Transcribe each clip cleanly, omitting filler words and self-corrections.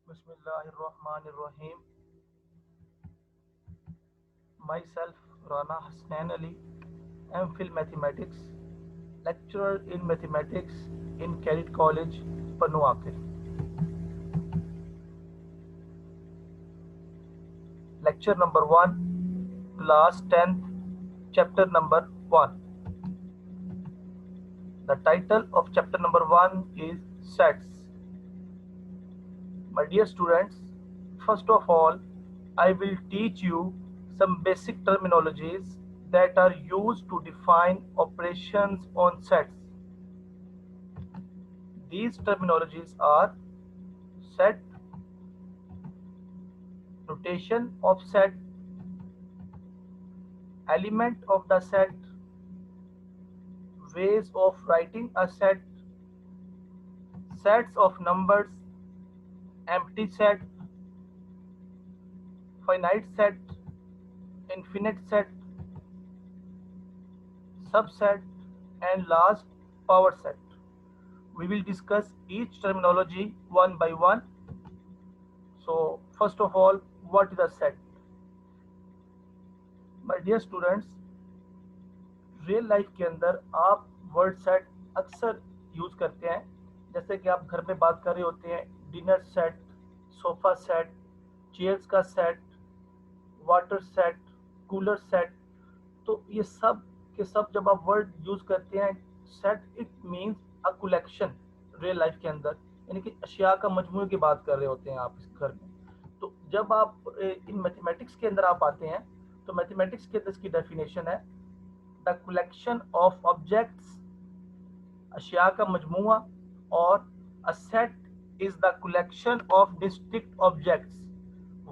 Bismillahirrahmanirrahim. Myself, Rana Hasnan Ali, MPhil Mathematics, lecturer in mathematics in Cadet College, Panuakil. Lecture number 1, class 10th, chapter number 1. The title of chapter number 1 is Sets. My dear students, first of all, I will teach you some basic terminologies that are used to define operations on sets. These terminologies are set, notation of set, element of the set, ways of writing a set, sets of numbers, empty set, finite set, infinite set, subset, and last power set. We will discuss each terminology one by one. So, first of all, what is a set? My dear students, real life के अंदर आप word set अक्सर use करते हैं। जैसे कि आप घर में बात कर रहे होते हैं, dinner set, sofa set, chairs का set, water set, cooler set. तो ये सब के सब जब आप वर्ड यूज करते हैं, set it means a collection real life के अंदर, यानी कि अशिया का मजमूए की बात कर रहे होते हैं आप इस घर में। तो जब आप इन मैथमेटिक्स के अंदर आप आते हैं, तो मैथमेटिक्स के अंदर इसकी डेफिनेशन है द कलेक्शन ऑफ ऑब्जेक्ट्स, अशिया का मजमूआ, और a set is the collection of distinct objects,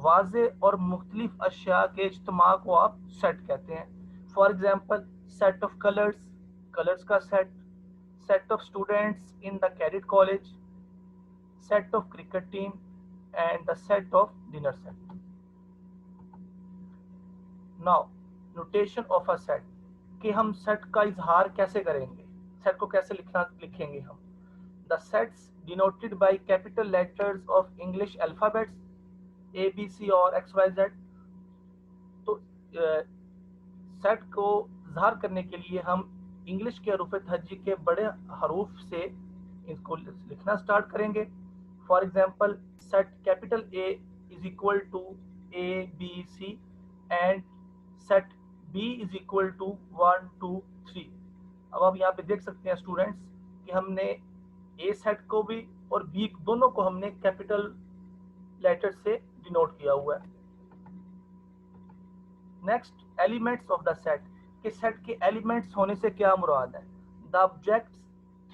वाजे और मुख्तलिफ अशिया के इज्तमा को आप सेट कहते हैं। For example, set of colours, colours का set of students in the cadet college, set of cricket team, and the set of dinner set. Now, notation of a set, कि हम सेट का इजहार कैसे करेंगे, सेट को कैसे लिखेंगे हम। The sets denoted by capital letters of English alphabets A B C और एक्स वाई जेड। तो सेट को इजहार करने के लिए हम इंग्लिश के हरूफ तहज्जी के बड़े हरूफ से इसको लिखना स्टार्ट करेंगे। For example, set capital A is equal to A B C and set B is equal to 1 2 3। अब आप यहाँ पे देख सकते हैं स्टूडेंट्स कि हमने ए सेट को भी और बी दोनों को हमने कैपिटल लेटर से डिनोट किया हुआ है। Next, elements of the set, कि सेट के एलिमेंट्स होने से क्या मुराद है। द ऑब्जेक्ट्स,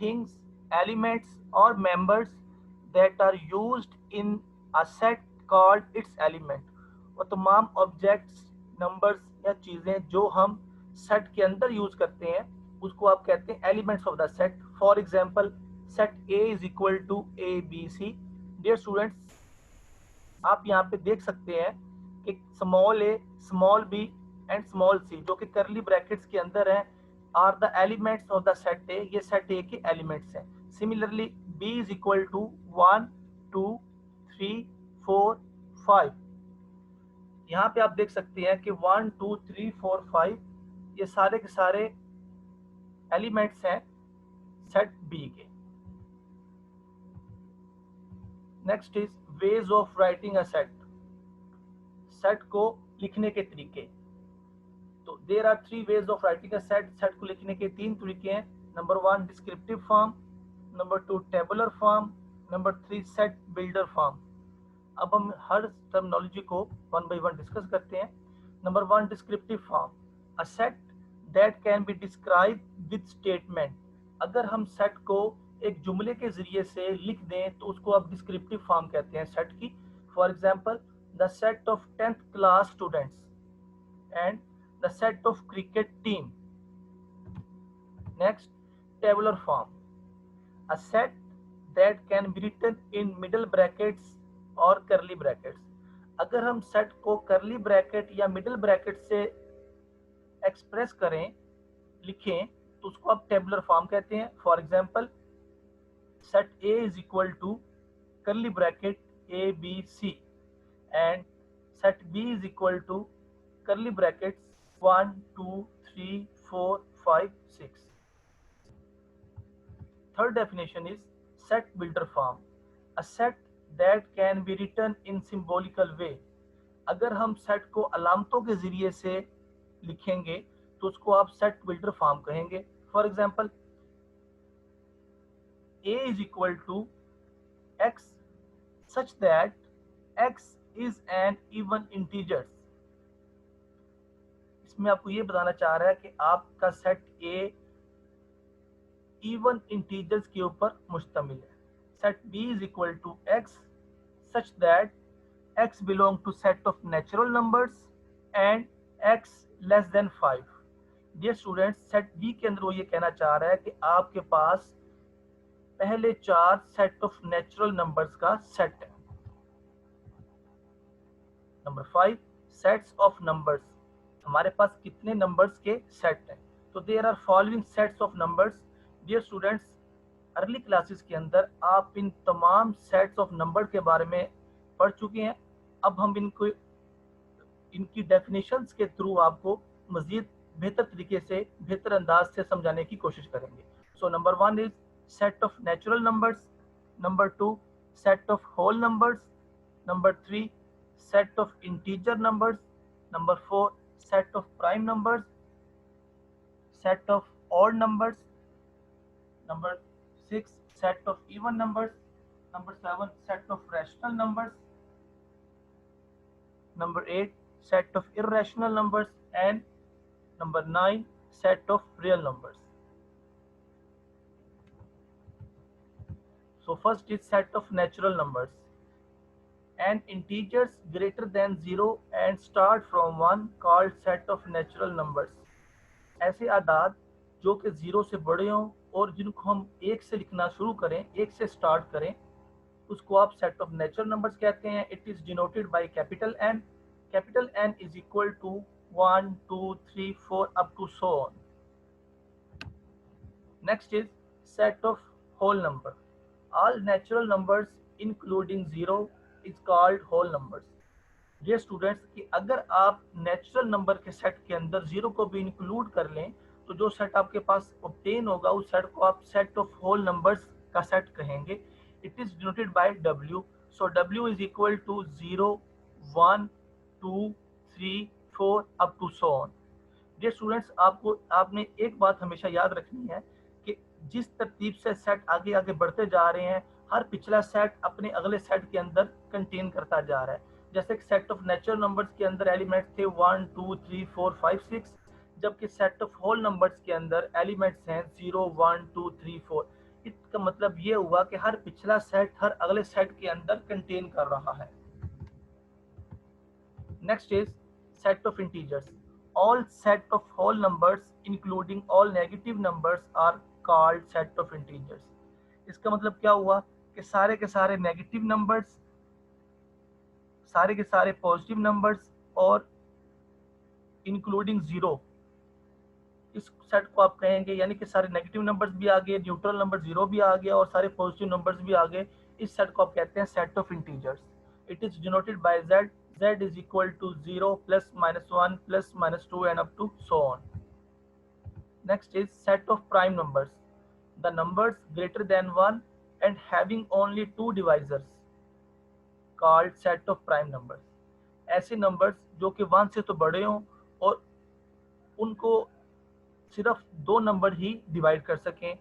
थिंग्स, एलिमेंट्स और members that are used in a set called its element. और तमाम ऑब्जेक्ट्स, नंबर्स या चीज़ें जो हम सेट के अंदर यूज करते हैं, उसको आप कहते हैं elements of the set. For example, set A is equal to A B C. Dear students, आप यहाँ पे देख सकते हैं कि small a, small b and small c जो कि करली ब्रैकेट्स के अंदर हैं, are the elements of the set A. ये सेट ए के एलिमेंट्स हैं। Similarly, B is equal to 1 2 3 4 5। यहाँ पे आप देख सकते हैं कि 1 2 3 4 5 ये सारे के सारे एलिमेंट्स हैं सेट बी के। Next is ways of writing a set, set को लिखने के तरीके। तो there are 3 ways of writing a set, set को लिखने के 3 तरीके हैं। Number 1 descriptive form, number 2 tabular form, number 3 set builder form. अब हम हर टर्मिनोलॉजी को वन बाय वन डिस्कस करते हैं। Number 1 descriptive form, a set that can be describe with statement. अगर हम सेट को एक जुमले के जरिए से लिख दें तो उसको आप डिस्क्रिप्टिव फॉर्म कहते हैं सेट की। For example, the set of 10th class students and the set of cricket team. Next, tabular form, a set that can be written in middle brackets or curly brackets. अगर हम set को करली bracket या middle bracket से express करें, लिखें, तो उसको आप टेबुलर फॉर्म कहते हैं। For example, set A is equal to curly bracket A, B, C, and set B is equal to curly brackets 1, 2, 3, 4, 5, 6. Third definition is set builder form, a set that can be written in symbolical way. अगर हम set को अलामतों के जरिए से लिखेंगे तो उसको आप सेट बिल्डर फॉर्म कहेंगे. For example, A is equal to X such that X is an even integer. इसमें आपको ये बताना चाह रहा है कि आपका सेट A इवन इंटीजर्स के ऊपर मुश्तमिल है. Set B is equal to X such that X belong to set of natural numbers and X less than 5. Dear students, set B के अंदर वो ये कहना चाह रहा है कि आपके पास पहले 4 सेट ऑफ नेचुरल नंबर्स का सेट है. Number 5, sets of numbers. हमारे पास कितने नंबर्स के सेट हैं? तो there are following sets of numbers. Dear students, early classes के अंदर आप इन तमाम सेट्स ऑफ नंबर के बारे में पढ़ चुके हैं. अब हम इनकी डेफिनेशंस के थ्रू आपको मजीद बेहतर तरीके से, बेहतर अंदाज से समझाने की कोशिश करेंगे. So number 1 is set of natural numbers, number 2 set of whole numbers, number 3 set of integer numbers, number 4 set of prime numbers, set of odd numbers, number 6 set of even numbers, number 7 set of rational numbers, number 8 set of irrational numbers, and number 9 set of real numbers. So first is set of natural numbers and integers greater than 0 and start from 1 called set of natural numbers. ऐसे आदाद जो कि 0 से बड़े हों और जिनको हम 1 से लिखना शुरू करें, 1 से स्टार्ट करें, उसको आप सेट ऑफ नेचुरल नंबर्स कहते हैं. It is denoted by capital N. Capital N is equal to 1, 2, 3, 4 up to so on. Next is set of whole number. All natural numbers including 0 is called whole numbers. ये students कि अगर आप natural number के set के अंदर 0 को भी include कर लें तो जो सेट आपके पास ऑब्टेन होगा उस सेट को आप सेट ऑफ होल नंबर्स का सेट कहेंगे. It is denoted by W. So W is equal to 0, 1, 2, 3, 4 up to so on. ये स्टूडेंट्स, आपने एक बात हमेशा याद रखनी है कि जिस तरतीब से सेट आगे आगे बढ़ते जा रहे हैं, हर पिछला सेट अपने अगले सेट के अंदर कंटेन करता जा रहा है. जैसे कि सेट ऑफ नेचुरल नंबर्स के अंदर एलिमेंट्स थे 1, 2, 3, 4, 5, 6, जबकि सेट ऑफ होल नंबर्स के अंदर एलिमेंट्स हैं 0, 1, 2, 3, 4. इसका मतलब ये हुआ कि हर पिछला सेट हर अगले सेट के अंदर कंटेन कर रहा है. Next is set of integers. All set of whole numbers including all negative numbers are called set of integers. इसका मतलब क्या हुआ कि सारे के सारे नेगेटिव नंबर्स, सारे के सारे पॉजिटिव नंबर्स और इंक्लूडिंग 0, इस सेट को आप कहेंगे. यानी कि सारे नेगेटिव नंबर्स भी आ गए, न्यूट्रल नंबर 0 भी आ गया और सारे पॉजिटिव नंबर्स भी आ गए. इस सेट को आप कहते हैं set of integers. It is denoted bye Z. Z is equal to 0, plus, minus 1, plus, minus 2 and up to so on. Next is set of prime numbers. The numbers greater than 1 and having only 2 divisors called set of prime numbers. ऐसे numbers जो कि 1 से तो बड़े हों और उनको सिर्फ 2 नंबर ही डिवाइड कर सकें.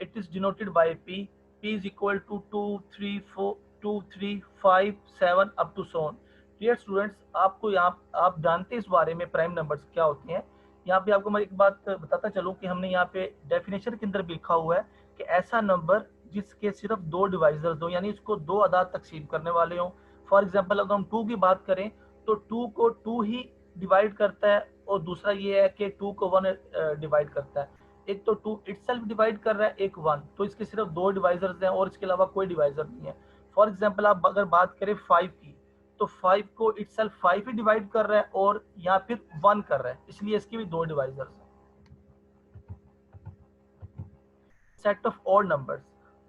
It is denoted by P. P is equal to 2, 3, 4, 2, 3, 5, 7 up to so on. Dear students, आपको यहाँ आप जानते हैं इस बारे में प्राइम नंबर्स क्या होते हैं. यहाँ पे आपको मैं एक बात बताता चलूँ कि हमने यहाँ पे डेफिनेशन के अंदर भी लिखा हुआ है कि ऐसा नंबर जिसके सिर्फ 2 डिवाइजर्स हो, यानी इसको 2 अदाद तकसीम करने वाले हों. फॉर एग्जांपल अगर हम 2 की बात करें तो 2 को 2 ही डिवाइड करता है और दूसरा ये है कि 2 को 1 डिवाइड करता है. एक तो 2 इटसेल्फ डिवाइड कर रहा है, एक 1, तो इसके सिर्फ 2 डिवाइजर्स हैं और इसके अलावा कोई डिवाइजर नहीं है. फॉर एग्जाम्पल आप अगर बात करें 5 की तो 5 को इटसेल्फ 5 ही डिवाइड कर रहा है और यहाँ फिर 1 कर रहा है, इसलिए इसकी भी 2 डिवाइजर्स हैं. Set of odd numbers.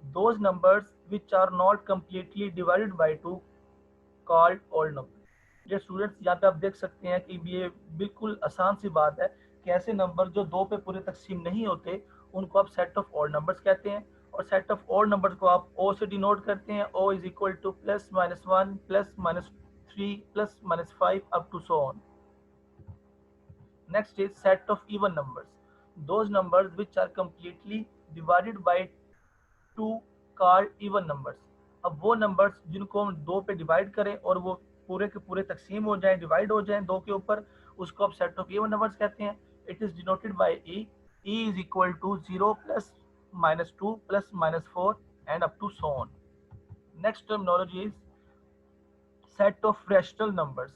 Those numbers which are not completely divided by 2 called odd number। ये स्टूडेंट्स यहाँ पे आप देख सकते हैं कि ये बिल्कुल आसान सी बात है कि ऐसे नंबर जो 2 पे पूरे तकसीम नहीं होते उनको आप सेट ऑफ ऑड नंबर्स कहते हैं, और सेट ऑफ ऑड नंबर्स को आप ओ से डिनोट करते हैं। O is equal to plus minus 1 plus minus 3 plus minus 5 up to so on. Next is set of even numbers. Those numbers which are completely divided by 2 called even numbers। अब वो numbers जिनको हम 2 पे divide करें और वो पूरे के पूरे तकसीम हो जाएं, डिवाइड हो जाएं 2 के ऊपर, उसको आप सेट ऑफ इवन नंबर्स कहते हैं। It is denoted by E. E is equal to 0 plus minus 2 plus minus 4 and up to so on. Next terminology is set of rational numbers,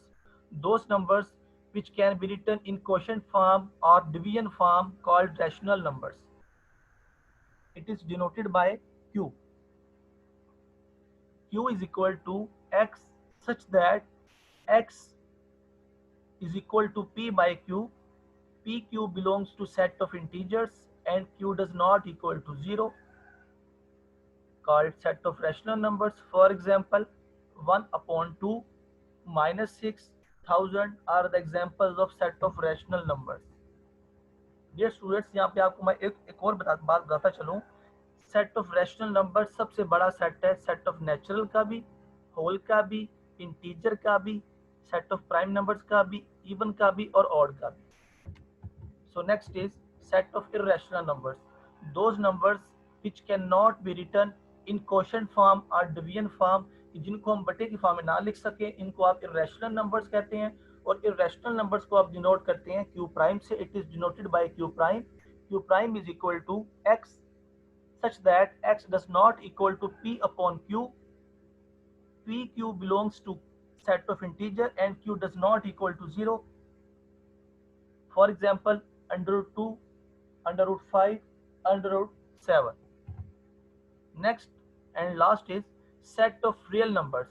those numbers which can be written in quotient form or division form called rational numbers। It is denoted by q। q is equal to x such that x is equal to p by q। pq belongs to set of integers and q does not equal to 0 called set of rational numbers। For example, 1 upon 2 minus 6000 are the examples of set of rational numbers। ये students यहाँ पे आपको मैं एक और बात बताता चलूँ। सेट ऑफ रैशनल नंबर सबसे बड़ा सेट है, सेट ऑफ नेचुरल का भी, होल का भी, इंटीजर का भी, सेट ऑफ प्राइम नंबर्स का भी, इवन का भी और ऑड का भी। So next is set of irrational numbers, those numbers which cannot be written in quotient form or division form, जिनको हम बटे की फॉर्म में ना लिख सके, इनको आप irrational numbers कहते हैं। और irrational numbers को आप डिनोट करते हैं q प्राइम से। It is denoted by q prime. q prime is equal to x such that x does not equal to p upon q। pq belongs to set of integer and q does not equal to 0। For example, under root 2, under root 5, under root 7। Next and last is set of real numbers।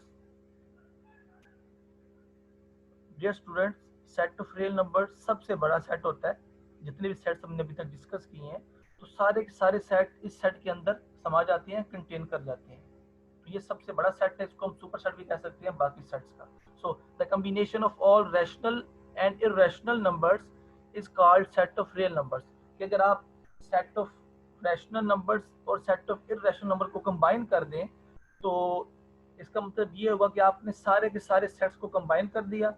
Dear students, set of real numbers सबसे बड़ा set होता है। जितने भी sets हमने अभी तक discuss किए हैं तो सारे के सारे सेट इस सेट के अंदर समा जाते हैं, कंटेन कर जाते हैं। तो ये सबसे बड़ा सेट है, इसको हम सुपर सेट भी कह सकते हैं बाकी सेट्स का। So the combination of all rational and irrational numbers is called set of real numbers. कि अगर आप सेट ऑफ रैशनल नंबर्स और सेट ऑफ इररेशनल नंबर को कंबाइन कर दें तो इसका मतलब ये होगा कि आपने सारे के सारे सेट्स को कंबाइन कर दिया।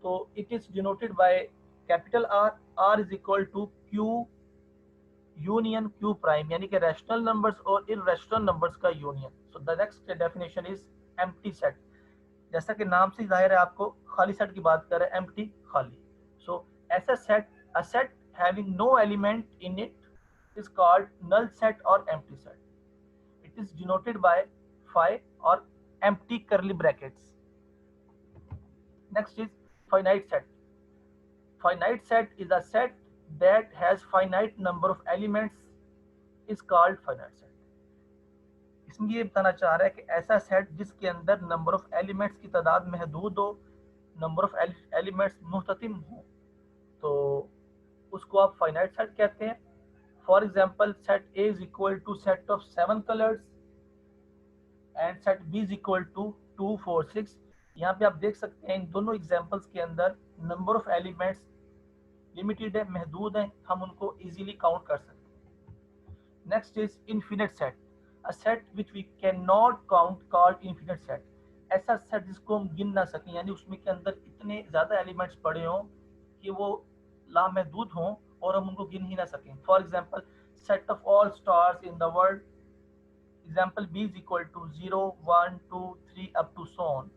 तो it is denoted by capital R. R is equal to Q union Q prime, यानी कि रैशनल नंबर्स और इररेशनल नंबर्स का union. So the next definition is empty set. जैसा कि नाम से जाहिर है आपको खाली सेट की बात कर रहे हैं, एम्प्टी खाली। सो ऐसा set, a set having no element in it is called null set और empty set. It is denoted by phi और empty curly brackets. Next is finite set। Finite set is a set that has finite number of elements is called finite set। इसमें ये बताना चाह रहा है कि ऐसा सेट जिसके अंदर नंबर ऑफ एलिमेंट्स की तादाद महदूद हो, नंबर ऑफ एलिमेंट्स मुख्तलिफ हो, तो उसको आप फाइनाइट सेट कहते हैं। For example, set A is equal to set of 7 colors and set B is equal to 2 4 6। यहाँ पे आप देख सकते हैं इन दोनों एग्जांपल्स के अंदर नंबर ऑफ एलिमेंट्स लिमिटेड है, महदूद है, हम उनको इजीली काउंट कर सकते हैं। Next is infinite set. A set which we can not count called infinite set. ऐसा सेट जिसको हम गिन ना सकें, यानी उसमें के अंदर इतने ज़्यादा एलिमेंट्स पड़े हों कि वो लामहदूद हों और हम उनको गिन ही ना सकें। For example, set of all stars in the world, example B is equal to 0 1 2 3 up to so on।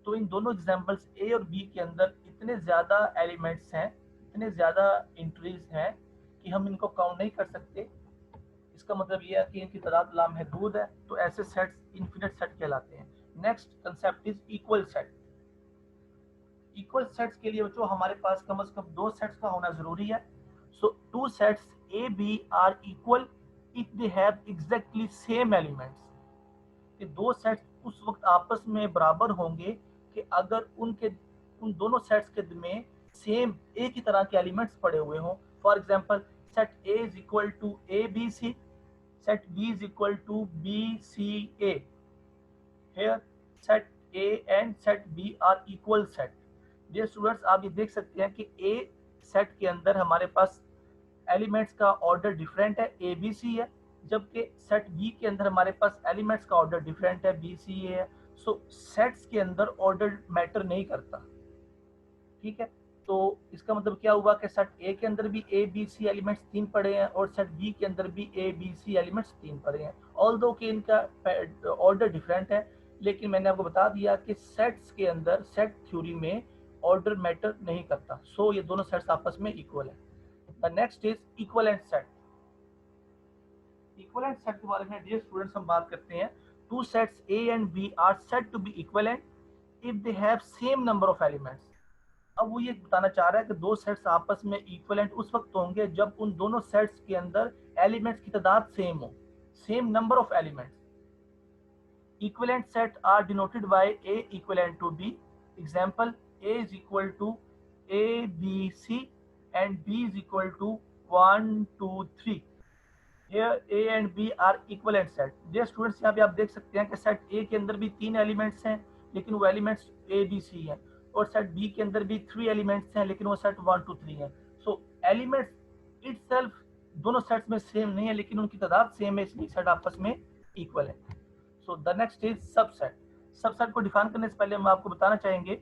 तो इन दोनों एग्जाम्पल्स ए और बी के अंदर इतने ज़्यादा एलिमेंट्स हैं, इतने ज़्यादा एंट्रीज हैं कि हम इनको काउंट नहीं कर सकते। इसका मतलब ये है कि इनकी तादाद लामहदूद है, तो ऐसे सेट्स इनफिनिट सेट कहलाते हैं। Next concept is equal set. Equal sets के लिए बच्चों हमारे पास कम से कम 2 सेट्स का होना ज़रूरी है। So 2 sets A B are equal if they have exactly same elements. कि 2 सेट्स उस वक्त आपस में बराबर होंगे कि अगर उन दोनों सेट्स के में सेम एक ही तरह के एलिमेंट्स पड़े हुए हों। For example, set A is equal to A B C, set B is equal to B C A. Here set A and set B are equal set. Dear students, आप ये देख सकते हैं कि ए सेट के अंदर हमारे पास एलिमेंट्स का ऑर्डर डिफरेंट है, ए बी सी है, जबकि सेट बी के अंदर हमारे पास एलिमेंट्स का ऑर्डर डिफरेंट है, बी सी ए है। सो सेट्स के अंदर ऑर्डर मैटर नहीं करता, ठीक है। तो इसका मतलब क्या हुआ कि सेट ए के अंदर भी ए बी सी एलिमेंट्स 3 पड़े हैं और सेट बी के अंदर भी ए बी सी एलिमेंट्स 3 पड़े हैं, ऑल्दो कि इनका ऑर्डर डिफरेंट है। लेकिन मैंने आपको बता दिया कि सेट्स के अंदर सेट थ्योरी में ऑर्डर मैटर नहीं करता, सो ये दोनों सेट्स आपस में इक्वल है। The next is equivalent set. Equivalent set के बारे में डियर स्टूडेंट्स हम बात करते हैं। Two sets A and B are said to be equivalent if they have same number of elements. अब वो ये बताना चाह रहा है कि दो सेट्स आपस में इक्विवेलेंट उस वक्त होंगे जब उन दोनों सेट्स के अंदर एलिमेंट्स की तादाद सेम हो, same number of elements. Equivalent set are denoted by A equivalent to B। Example, A is equal to A B C and B is equal to 1 2 3। Here A and B are equivalent set। ये students यहाँ पे आप देख सकते हैं कि set A के अंदर भी 3 एलिमेंट्स हैं लेकिन वो एलिमेंट्स A B C हैं, और सेट B के अंदर भी 3 एलिमेंट्स हैं लेकिन वो सेट 1 2 3 हैं। सो एलिमेंट्स इटसेल्फ दोनों सेट्स में सेम नहीं है लेकिन उनकी तादाद सेम है, इसलिए सेट आपस में इक्वल है। सो the next is subset. Subset को डिफाइन करने से पहले हम आपको बताना चाहेंगे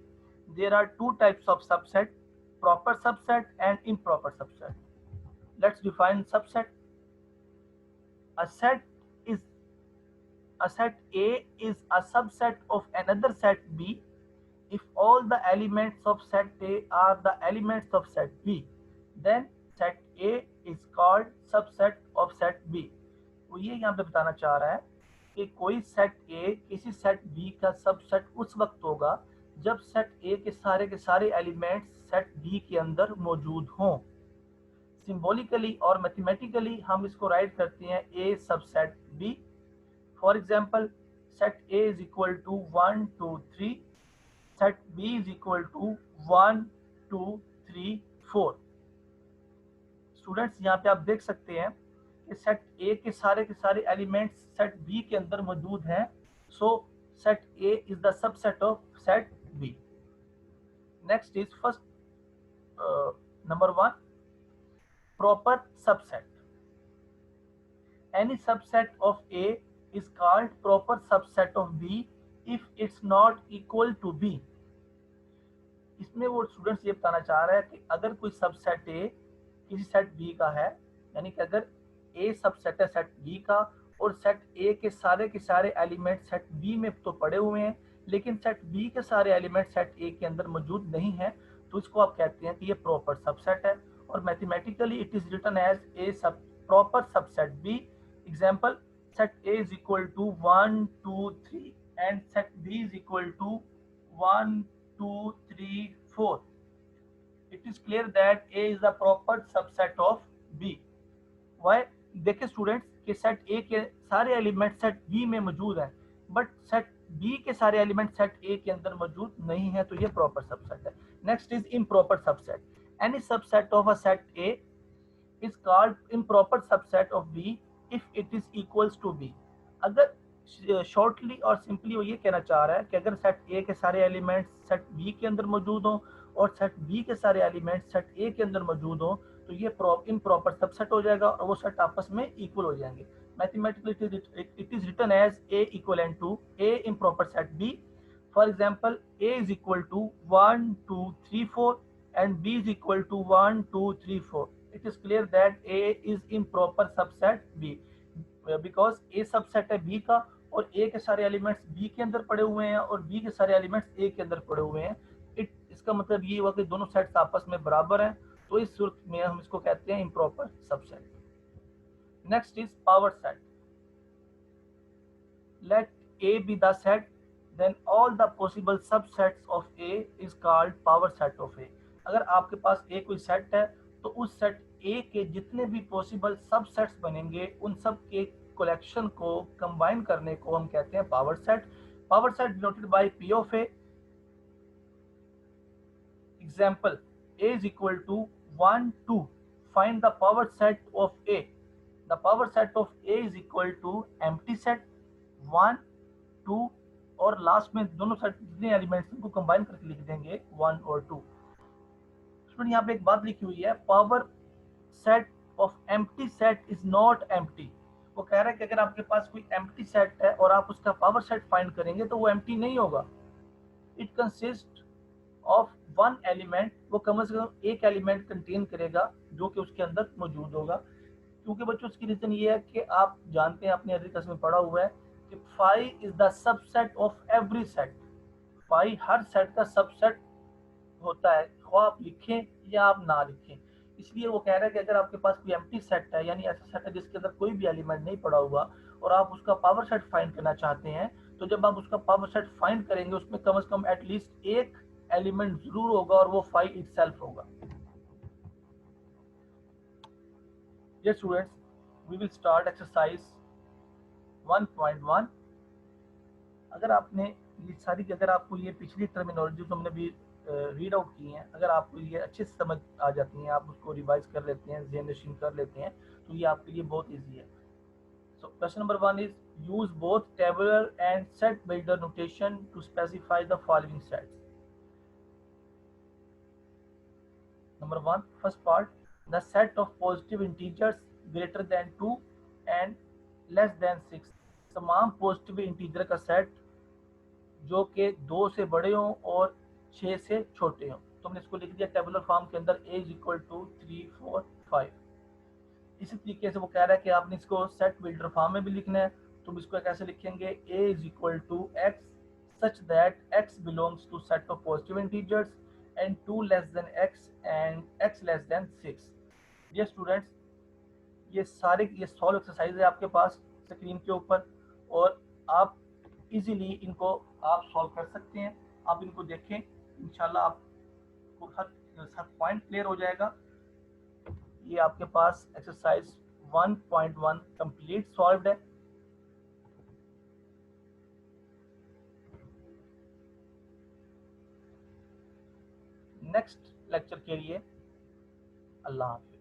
there are two types of subset, proper subset and improper subset। let's define subset। a set is a set A is a subset of another set B if all the elements of set A are the elements of set B, then set A is called subset of set B। वो ये यहाँ पे बताना चाह रहा है कि कोई सेट A किसी सेट B का सबसेट उस वक्त होगा जब सेट A के सारे एलिमेंट्स सेट B के अंदर मौजूद हों। सिंबॉलिकली और मैथमेटिकली हम इसको राइट करते हैं A subset B। For example, set A is equal to 1 2 3, set B is equal to 1 2 3 4। Students, यहाँ पे आप देख सकते हैं कि सेट A के सारे एलिमेंट्स सेट B के अंदर मौजूद हैं, सो set A is the subset of set B। Next is first number 1, proper subset। Any subset of A is called proper subset of B if it's not equal to B। इसमें वो students ये बताना चाह रहा है कि अगर कोई सबसेट A किसी सेट B का है, यानी कि अगर A सबसेट है सेट B का और सेट A के सारे एलिमेंट सेट B में तो पड़े हुए हैं लेकिन सेट B के सारे एलिमेंट सेट A के अंदर मौजूद नहीं है, तो इसको आप कहते हैं कि ये प्रॉपर सबसेट है। और mathematically it is written as a sub proper subset B। Example, set A is equal to 1 2 3 and set B is equal to 1 2 3 4। It is clear that A is the proper subset of B। Why? देखिए students कि set A के सारे element set B में मौजूद हैं but set B के सारे element set A के अंदर मौजूद नहीं है, तो ये प्रॉपर सबसेट है। Next is improper subset. Any subset of a set A is called improper subset of B if it is equals to B। अगर शॉर्टली और सिंपली वो ये कहना चाह रहा है कि अगर सेट A के सारे एलिमेंट सेट B के अंदर मौजूद हों और सेट B के सारे एलिमेंट सेट A के अंदर मौजूद हों तो ये इम्प्रॉपर सबसेट हो जाएगा और वो सेट आपस में इक्वल हो जाएंगे। Mathematically it is written as A equivalent to A improper set B। For example, A is equal to 1 2 3 4 and B is equal to 1 2 3 4। It is clear that A is improper subset B because A subset है B का और A के सारे elements B के अंदर पड़े हुए हैं और B के सारे एलिमेंट्स A के अंदर पड़े हुए हैं। इसका मतलब ये हुआ कि दोनों सेट्स आपस में बराबर हैं, तो इस सूरत में हम इसको कहते हैं improper subset. Next is power set. Let A be the set, then all the possible subsets of A is called power set of A। अगर आपके पास A कोई सेट है तो उस सेट A के जितने भी पॉसिबल सबसेट्स बनेंगे उन सब के कलेक्शन को कंबाइन करने को हम कहते हैं power set. Power set denoted by P of A। Example, A is equal to 1 2, find the power set of A। The power set of A is equal to empty set 1 2 और last में दोनों set जितने elements उनको combine करके लिख देंगे 1 और 2। Student यहाँ पे एक बात लिखी हुई है, power set of empty set is not empty. वो कह रहा है कि अगर आपके पास कोई एम्प्टी सेट है और आप उसका पावर सेट फाइंड करेंगे तो वो एम्प्टी नहीं होगा। It consist of one element, वो कम से कम एक एलिमेंट कंटेन करेगा जो कि उसके अंदर मौजूद होगा। क्योंकि बच्चों इसकी रीजन ये है कि आप जानते हैं, अपने अगली क्लास में पढ़ा हुआ है कि five is the subset of every set. Five her set का सबसेट होता है, खो आप लिखें या आप ना लिखें। इसलिए वो कह रहा है कि अगर आपके पास कोई एम्प्टी सेट है, यानी ऐसा सेट है जिसके अंदर कोई भी एलिमेंट नहीं पड़ा हुआ, और आप उसका पावर सेट फाइंड करना चाहते हैं, तो जब आप उसका पावर सेट फाइंड करेंगे उसमें कम से कम एटलीस्ट एक एलिमेंट जरूर होगा और वो फाइव इटसेल्फ होगा। Dear students, we will start exercise 1.1। अगर आपने ये सारी, अगर आपको ये पिछली टर्मिनोलॉजी जो हमने भी रीड आउट की हैं, अगर आपको ये अच्छे से समझ आ जाती हैं, आप उसको रिवाइज कर लेते हैं, जेनरेशन कर लेते हैं, तो ये आपके लिए बहुत ईजी है। So question number 1 is use both tabular and set builder notation to specify the following sets. Number 1, first part, the set of positive integers greater than 2 and less than 6। तमाम पॉजिटिव इंटीजर का set जो कि 2 से बड़े हों और 6 से छोटे हों। तो हमने इसको लिख दिया टेबुलर फॉर्म के अंदर a इज इक्वल टू 3, 4, 5। इसी तरीके से वो कह रहा है कि आपने इसको सेट बिल्डर फॉर्म में भी लिखना है। तो हम इसको कैसे लिखेंगे, a is equal to x such that x belongs to set of positive integers and 2 less than x and x less than 6। ये स्टूडेंट्स, ये सॉल्व एक्सरसाइज है आपके पास स्क्रीन के ऊपर, और आप इजीली इनको आप सॉल्व कर सकते हैं। आप इनको देखें, इंशाल्लाह आपको हर पॉइंट क्लियर हो जाएगा। ये आपके पास एक्सरसाइज 1.1 कंप्लीट सॉल्व्ड है। नेक्स्ट लेक्चर के लिए अल्लाह हाफिज़।